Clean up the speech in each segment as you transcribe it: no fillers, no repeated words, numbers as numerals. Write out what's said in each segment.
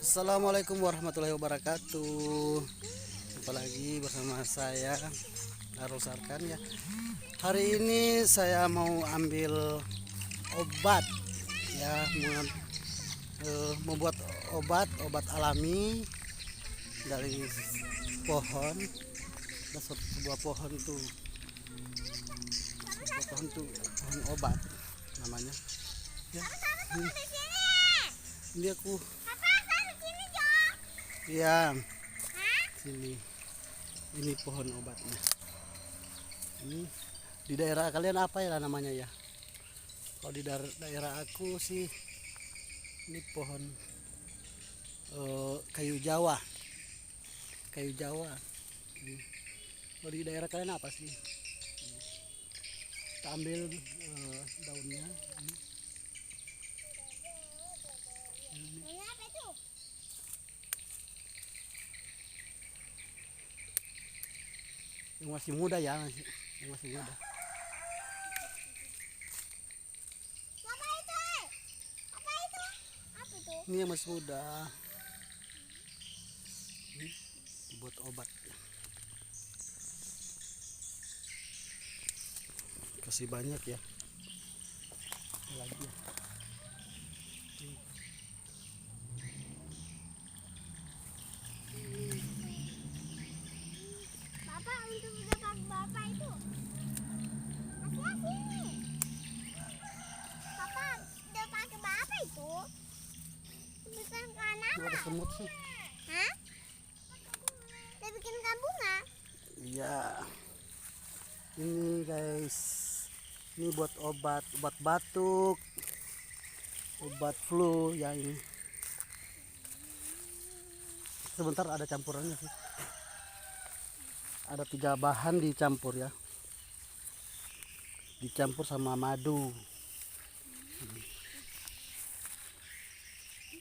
Assalamualaikum warahmatullahi wabarakatuh. Jumpa lagi bersama saya Arus Arkan ya. Hari ini saya mau ambil obat ya, membuat obat alami dari pohon. Ada sebuah pohon tuh, pohon obat namanya. Ya, ini aku. Ya, sini. Ini pohon obatnya. Ini di daerah kalian apa ya namanya ya? Kalau di daerah aku sih ini pohon kayu Jawa. Kayu Jawa. Kalau di daerah kalian apa sih? Kita ambil daunnya. Yang masih muda ya, yang masih muda. Apa itu? Apa itu? Apa itu? Ini yang masih muda. Ini buat obat. Kasih banyak ya. Lagi. Bapak untuk dapat bapak itu. Hati-hati. Bapak udah pakai bapak itu. Bukan karena. Itu ada semut sih. Hah? Udah bikin bunga? Iya. Ini guys. Ini buat obat batuk, obat flu ya ini. Sebentar ada campurannya sih. Ada 3 bahan dicampur ya. Dicampur sama madu.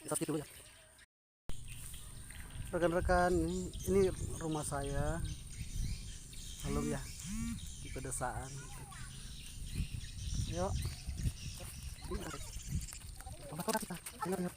Kita ya. Rekan-rekan, ini rumah saya. Halo ya. Di pedesaan. Yuk. Obat-obat kita. Dengar.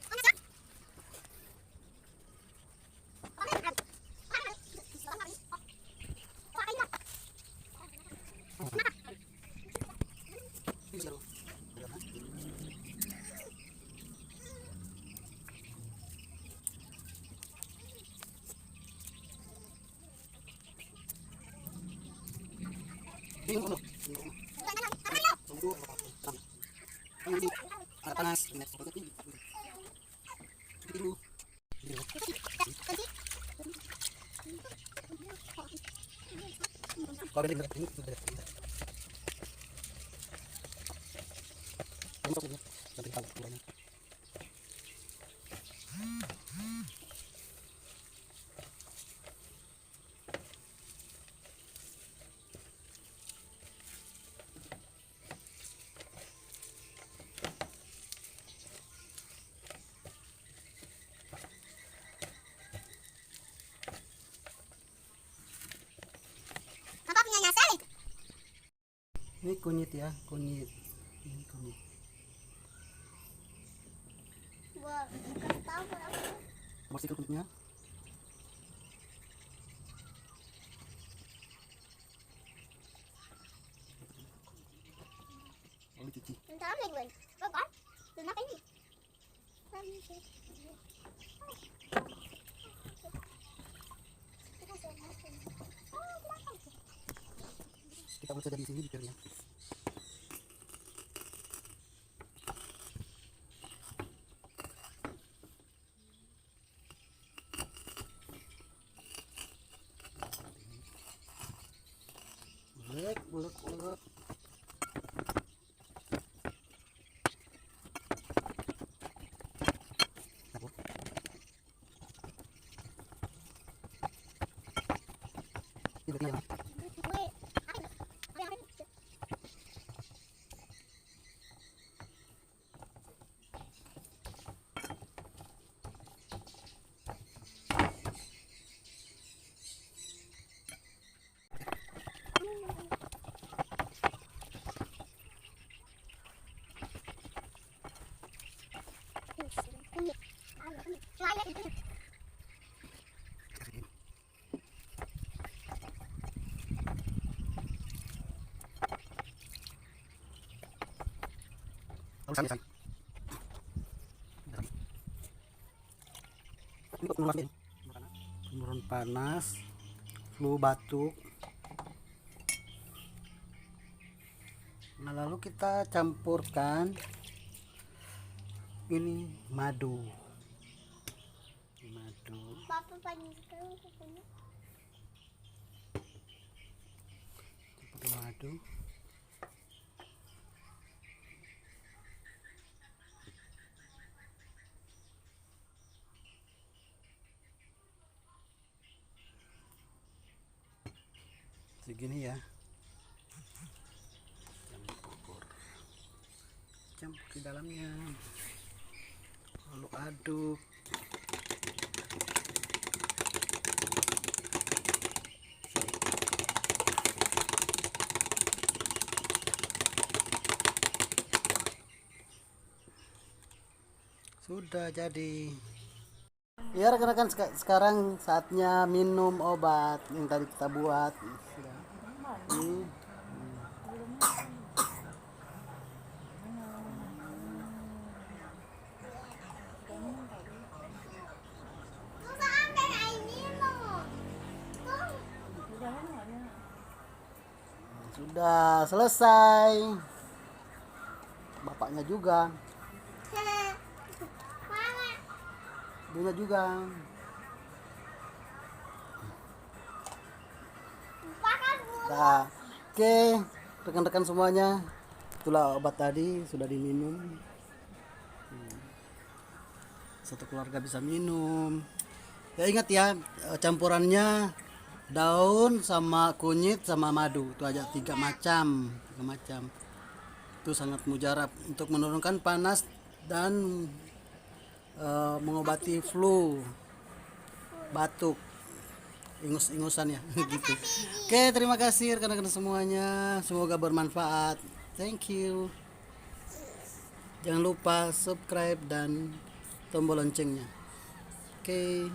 Panas. Bapak punya nyasar itu. Ini kunyit ya, kunyit. Ini kunyit. Buat kasih tahu berapa. Bersihkan kulitnya. Lalu cuci. Bentar lagi gue. Bapak, udah makan ini. Kita bersih dari sini bibirnya. Ulek. Ini dia. Layak itu. Penurun panas, flu, batuk. Nah, lalu kita campurkan ini madu. Papa panjangkan kukunya. Campur madu. Segini ya. Campur di dalamnya, lalu aduk. Sudah jadi. Ya rekan-rekan, sekarang saatnya minum obat yang tadi kita buat. Sudah. Ini. Masa ambil air minum? Sudah selesai. Bapaknya juga, Mama. ibunya juga. Pakai dulu. Nah, oke, rekan-rekan semuanya, itulah obat tadi sudah diminum. Satu keluarga bisa minum. Ya ingat ya, campurannya daun sama kunyit sama madu. Itu aja tiga macam. Itu sangat mujarab untuk menurunkan panas dan mengobati flu, batuk, ingus-ingusan ya gitu. Oke, terima kasih rekan-rekan semuanya. Semoga bermanfaat. Thank you. Jangan lupa subscribe dan tombol loncengnya. Oke.